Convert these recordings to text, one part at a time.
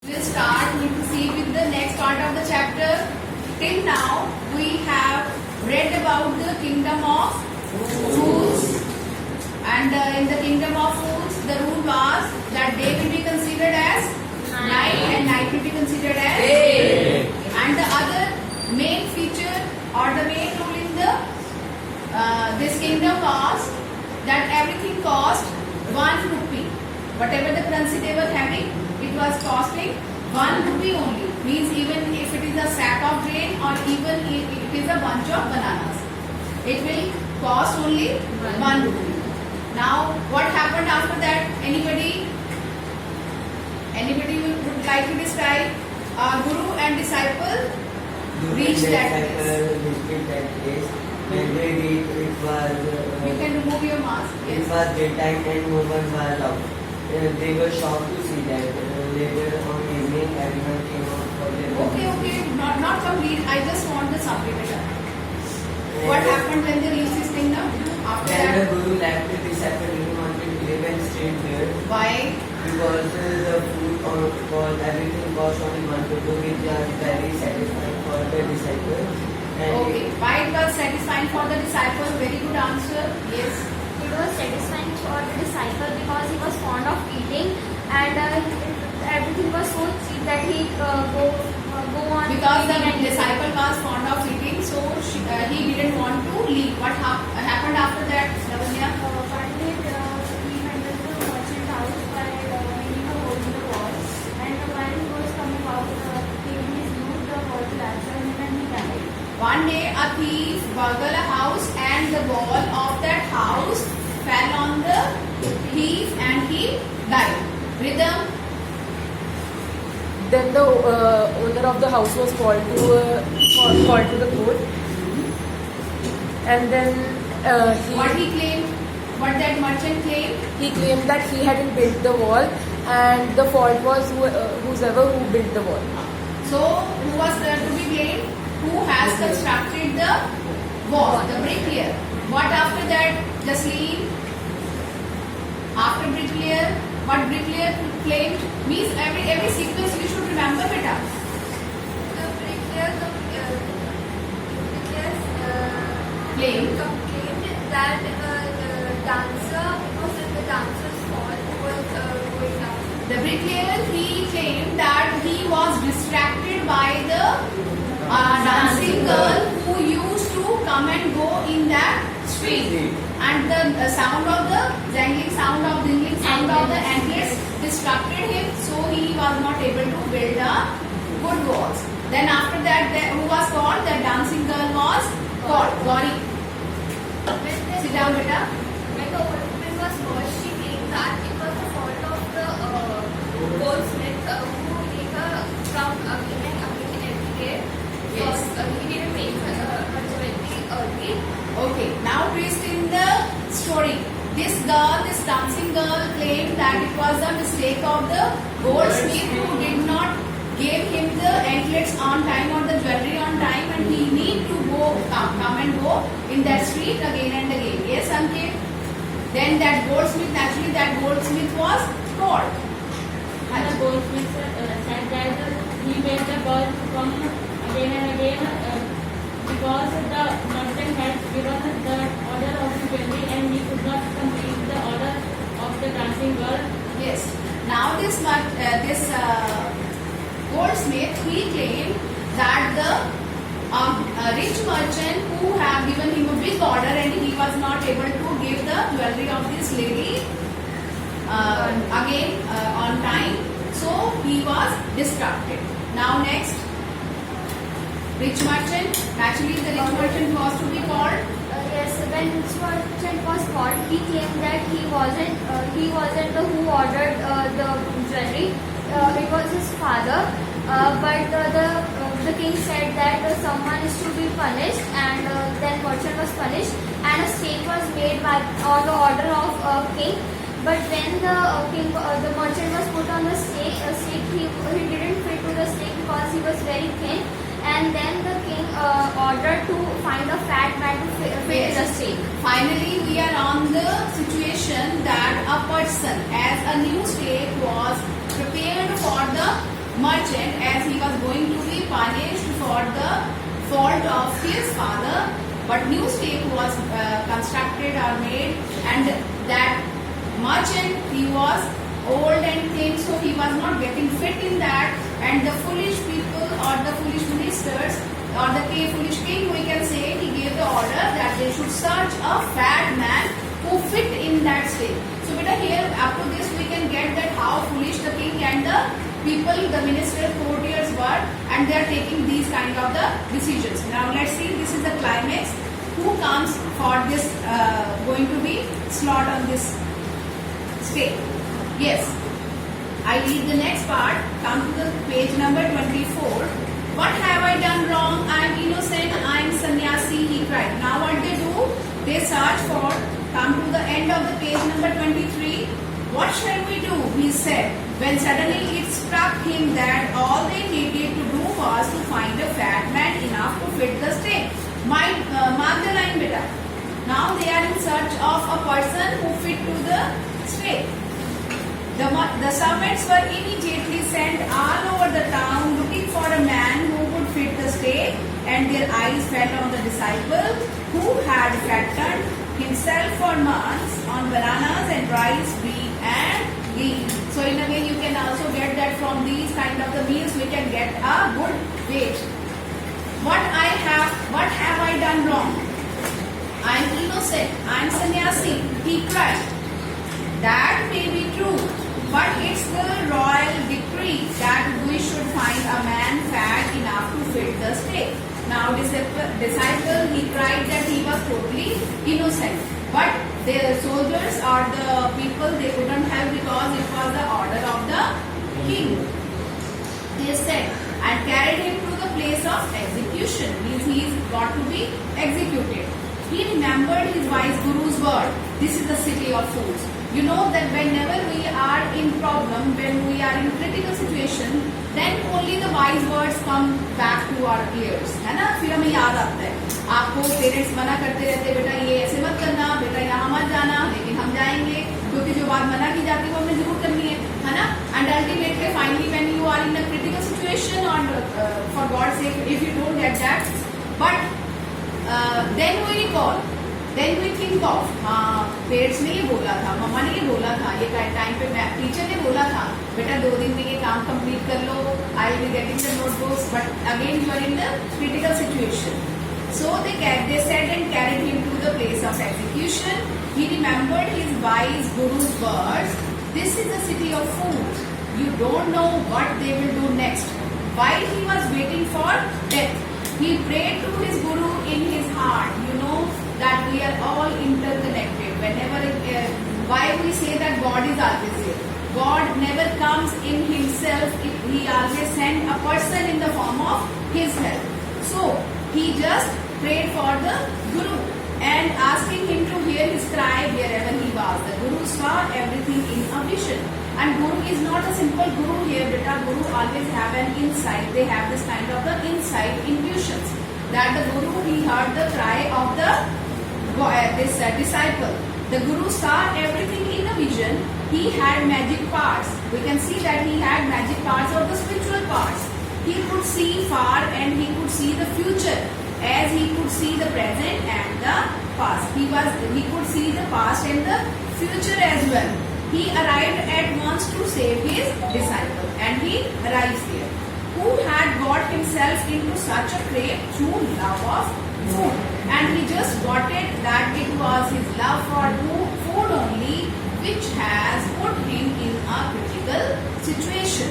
We'll start. We proceed with the next part of the chapter. Till now, we have read about the kingdom of fools, and in the kingdom of fools, the rule was that day will be considered as night and night will be considered as day. And the other main feature or the main rule in the this kingdom was that everything cost 1 rupee. Whatever the currency they were having, it was costing 1 rupee only. Means even if it is a sack of grain or even if it is a bunch of bananas, it will cost only 1 rupee. Now, what happened after that? Anybody would like to describe Guru and disciple reached that place. When they reached, it was. You can remove your mask. It was daytime and no one was out. They were shocked to see that. Later on evening, everyone came out for their. Okay. Not complete. I just want the summary better. What happened when they reached this kingdom? After Then the that, Guru left the disciple didn't want to live and stayed there why? because the food was everything was only 1 rupee, which was very satisfying for the disciple. And Okay. Why it was satisfying for the disciple? Very good answer. Yes. It was satisfying for the disciple because he was fond of eating and everything was so cheap that he go on Because the eating and disciple was fond of eating, so he didn't want to leave. What happened after that, Lavanya? One day he went to the merchant house by making a hole in the wall, and while he was coming out, he used the wall to latch on him and he died. One day a thief burgled a house and the wall of that house fell on the thief and he died. Rhythm. Then the owner of the house was called to the court, and then What he claimed? What that merchant claimed? he claimed that he hadn't built the wall, and the fault was whoever who built the wall. So who was there to be blamed? Who has constructed the wall? The bricklayer. What after that? Jasleen. After bricklayer, what bricklayer claimed? Means every sequence you should remember, beta. The bricklayer Claimed. complained that the dancer, it was the dancer's fault who was going down. The bricklayer, he claimed that he was distracted by the dancing girl who used to come and go in that street, and the sound of the jangling sound of the anklets distracted him, so he was not able to build a good walls. Then after that, who was called? The dancing girl was called Gauri. Sit down, beta. When the old woman was washed, she claimed that it was the fault of the goldsmith who made her come again and again every day. Yes. He didn't make her very early. Okay, now twist in the story. This dancing girl claimed that it was a mistake of the goldsmith who did not give him the anklets on time or the jewelry on time, and he need to come and go in that street again and again. Yes, Ankit? Then that goldsmith was caught. And the goldsmith said that he made the girl to come again and again because the merchant had given the order of the jewelry and he could not complete the order of the dancing girl. Yes. Now this goldsmith, he claimed that the rich merchant who have given him a big order and he was not able to give the jewelry of this lady again on time, so he was distracted. Now next, rich merchant. Actually, the rich merchant was to be called. Yes, when rich merchant was called, he claimed that he wasn't the who ordered the jewelry. It was his father. But the king said that someone is to be punished, and then merchant was punished, and a stake was made on the order of king. But when the merchant was put on the stake, he didn't fit to the stake because he was very thin. And then the king ordered to find a fat man to fit the stake. Finally, we are on the situation that a person as a new stake was prepared for the merchant as he was going to be punished for the fault of his father. But new stake was constructed or made, and that merchant, he was old and thin, so he was not getting fit in that, and the foolish people or the foolish ministers or the foolish king, we can say, he gave the order that they should search a fat man who fit in that stake. So beta, here up to this we can get that how foolish the king and the people, the ministers, courtiers were, and they are taking these kind of the decisions. Now let's see, this is the climax. Who comes for this going to be slot on this stake? Yes, I read the next part. Come to the page number 24. What have I done wrong? I am innocent. I am sannyasi, he cried. Now what they do? They search for. Come to the end of the page number 23. What shall we do? He said. When suddenly it struck him that all they needed to do was to find a fat man enough to fit the stake. Mark the line, beta. Now they are in search of a person who fit to the stake. The servants were immediately sent all over the town looking for a man who would fit the stake, and their eyes fell on the disciple who had fattened himself for months on bananas and rice, wheat and ghee. So in a way you can also get that from these kind of the meals we can get a good weight. What have I done wrong? I am innocent. I am sannyasi, he cried. That may be true, but it's the royal decree that we should find a man fat enough to fit the stake. Now disciple, he cried that he was totally innocent, but the soldiers or the people, they couldn't help because it was the order of the king. They said, and carried him to the place of execution, means he is got to be executed. He remembered his wise guru's word. This is the city of fools. You know that whenever we are in problem, when we are in critical situation, then only the wise words come back to our ears, है ना? फिर हमें याद आता है. आपको parents मना करते रहते, बेटा ये ऐसे मत करना, बेटा यहाँ मत जाना, लेकिन हम जाएंगे क्योंकि जो बात मना की जाती है वो हमें जरूर करनी है ना? And ultimately, finally, when you are in a critical situation, or for God's sake, if you don't get that, but then we recall. Then we think of, हाँ पेरेंट्स ने ये बोला था, मम्मा ने ये बोला था, ये टाइम पे टीचर ने बोला था, बेटा 2 दिन में ये काम कंप्लीट कर लो, I will be getting the notebooks, but again you are in the critical situation. So they said and carried him to the place of execution. He remembered his wise guru's words. This is the city of fools. You don't know what they will do next. While he was waiting for death, he prayed to his guru in his heart. You know that we are all interconnected. Why we say that God is always here? God never comes in himself. He always sends a person in the form of his help. So he just prayed for the guru and asking him to hear his cry wherever he was. The guru saw everything in a vision. And guru is not a simple guru here, but guru always have an insight. They have this kind of the insight, intuitions. That the guru, he heard the cry of the disciple. The guru saw everything in a vision. He had magic parts. We can see that he had magic parts of the spiritual parts. He could see far and he could see the future, as he could see the present and the past. He could see the past and the future as well. He arrived at once to save his disciple, and he arrives here. Who had got himself into such a crate through love of food, and he just got it that it was his love for food only which has put him in a critical situation.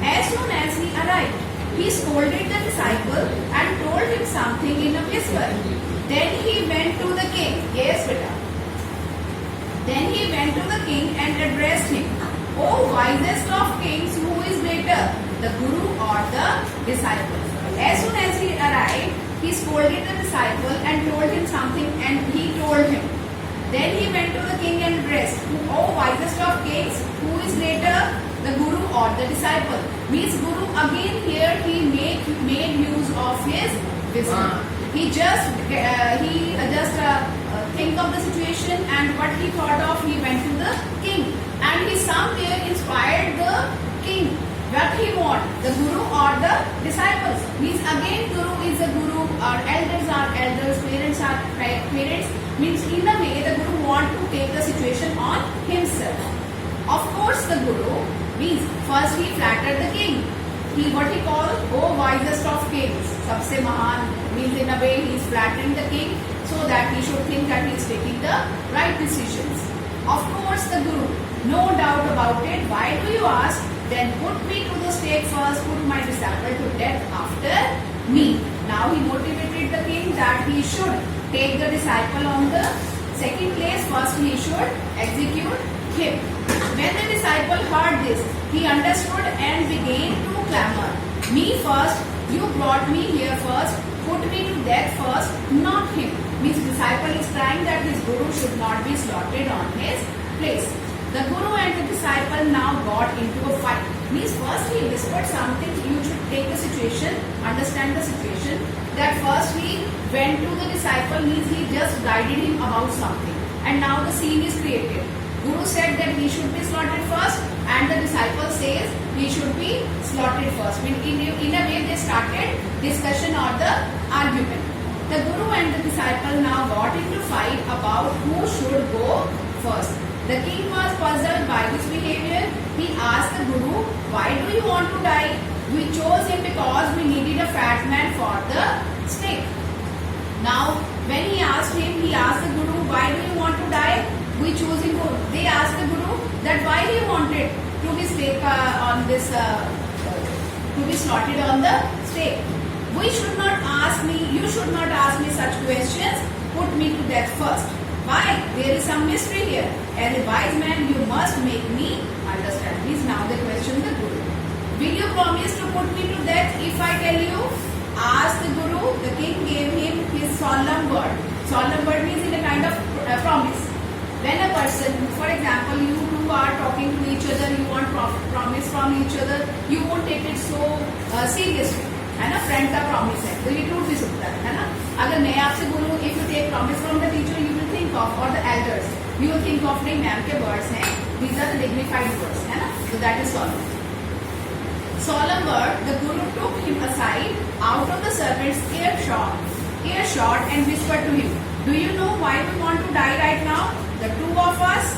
As soon as he arrived, he scolded the disciple and told him something in a whisper. Then he went to the king. Yes, beta. Then he went to the king and addressed him. O wisest of kings, who is greater, the guru or the disciple? As soon as he arrived, he scolded the disciple and told him something, and he told him. Then he went to the king and addressed, O wisest of kings, who is greater, the guru or the disciple? Means guru again here he made use of his wisdom. He just think of the situation, and what he thought of, he went to the king, and he somewhere inspired the king what he want, the guru or the disciples? Means again guru is a guru, or elders are elders, parents are parents. Means in a way the guru want to take the situation on himself. Of course the guru means first he flattered the king. He what he called, oh wisest of kings, sabse mahan, means in a way he is flattering the king so that he should think that he is taking the right decisions. Of course the guru, no doubt about it. Why do you ask? Then put me to the stake first, put my disciple to death after me. Now he motivated the king that he should take the disciple on the second place. First he should execute him. When the disciple heard this, he understood and began to clamor. Me first, you brought me here first, put me to death first, not him. Means disciple is crying that his guru should not be slaughtered on his place. The guru and the disciple now got into a fight. Means first he whispered something, you should take the situation, understand the situation. That first he went to the disciple, means he just guided him about something. And now the scene is created. Guru said that he should be slaughtered first, and the disciple says he should be slaughtered first. In a way they started discussion or the argument. The guru and the disciple now got into fight about who should go first. The king was puzzled by this behavior. He asked the guru, why do you want to die? We chose him because we needed a fat man for the stake. Now, when he asked him, he asked the guru, why do you want to die? We choose him. They asked the guru that why he wanted to be stake on this, to be slaughtered on the stake. We should not ask me, you should not ask me such questions. Put me to death first. Why? There is some mystery here. As a wise man, you must make me understand. Please now they question the guru. Will you promise to put me to death if I tell you? Asked the guru. The king gave him his solemn word. Solemn word means in a kind of promise. When a person, for example, you two are talking to each other, you want promise from each other, you won't take it so seriously. है ना, friend का promise है तो ये टूट भी सकता है ना. अगर मैं आपसे बोलूँ if you take promise from the teacher you will think of, और the elders you will think of, नहीं मैम के वर्ड्स हैं, these are the dignified words, है ना. So that is solemn word. The guru took him aside out of the servant's earshot and whispered to him, do you know why we want to die right now? The two of us,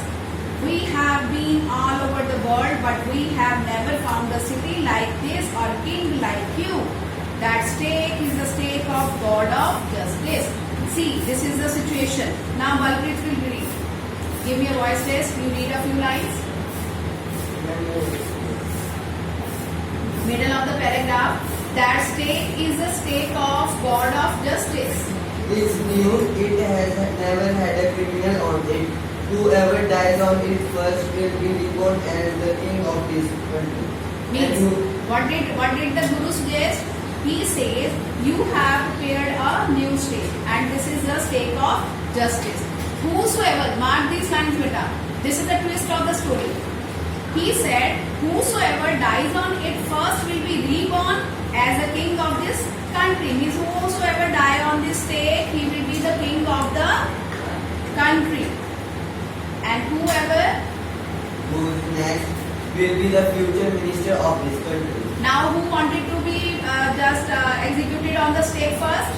we have been all over the world, but we have never found a city like this or king like you. That stake is the stake of God of justice. See, this is the situation. Now Balpreet will read. Give me a voice test. You read a few lines. Middle of the paragraph. That stake is the stake of God of justice. It's new. It has never had a criminal on it. Whoever dies on it first will be reborn as the king of this country. Means, what did the guru suggest? He says, you have prepared a new stake, and this is the stake of justice. Whosoever, mark these lines, beta. This is the twist of the story. He said, whosoever dies on it first will be reborn as a king of this country. Means whosoever die on this stake, he will be the king of the country. And whoever who is next will be the future minister of this country. now who wanted to be just executed on the stake first?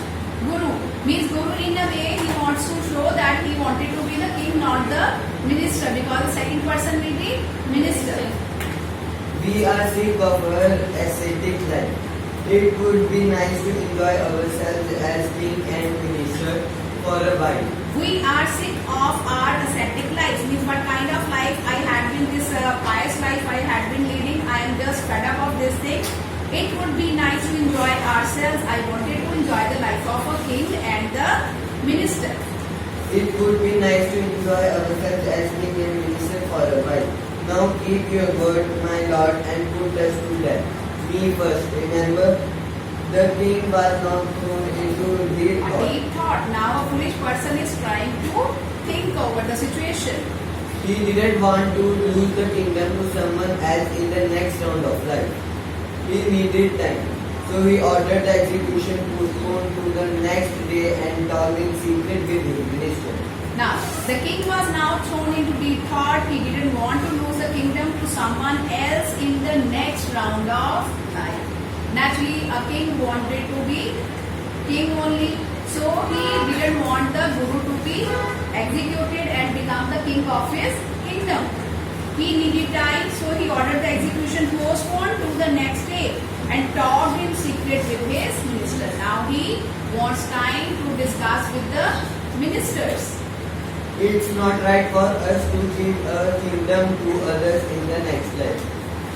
Guru. Means Guru in a way he wants to show that he wanted to be the king, not the minister, because the second person will be minister. We are sick of our ascetic life. It would be nice to enjoy ourselves as king and minister for a while. We are sick of our ascetic life. Means what kind of life I had been, this pious life I had been leading. I am just fed up of this thing. It would be nice to enjoy ourselves. I wanted to enjoy the life of a king and the minister. It would be nice to enjoy ourselves as king and minister for a while. Now keep your word, my lord, and put us to death. Me first, remember? The king was not thrown into deep A thought. deep thought. Now a foolish person is trying to think over the situation. He didn't want to lose the kingdom to someone else in the next round of life. He needed time. So he ordered the execution postponed to the next day and talked in secret with his minister. Now, the king was now thrown into deep thought. He didn't want to lose the kingdom to someone else in the next round of life. Naturally, a king wanted to be king only. So he didn't want the guru to be executed and become the king of his kingdom. He needed time, so he ordered the execution postponed to the next day and talked in secret with his minister. Now he wants time to discuss with the ministers. It's not right for us to give a kingdom to others in the next life.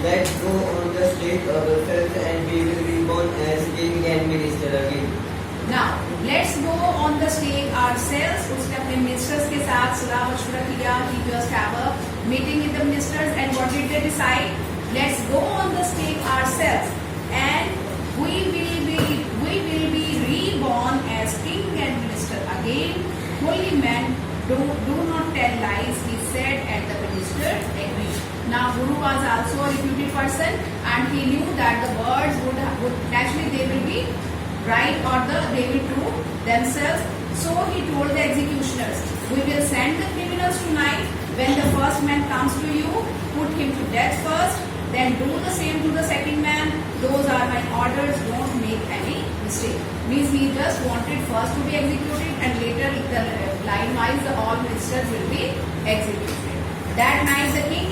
Let's go on the stage ourselves and we will be born as king and minister again. Now, let's go on the stage ourselves. उसने अपने ministers के साथ सलाह मशवरा किया. He just have a meeting with the ministers and what did they decide? Let's go on the stage ourselves and we will be reborn as king and minister again. Holy men, do not tell lies, he said, and the minister agreed. Now Guru was also a reputed person and he knew that the words would naturally they will be right or they will prove themselves. So he told the executioners, we will send the criminals tonight. When the first man comes to you, put him to death first, then do the same to the second man. Those are my orders, don't make any mistake. Means he just wanted first to be executed and later the line wise all ministers will be executed. That night the king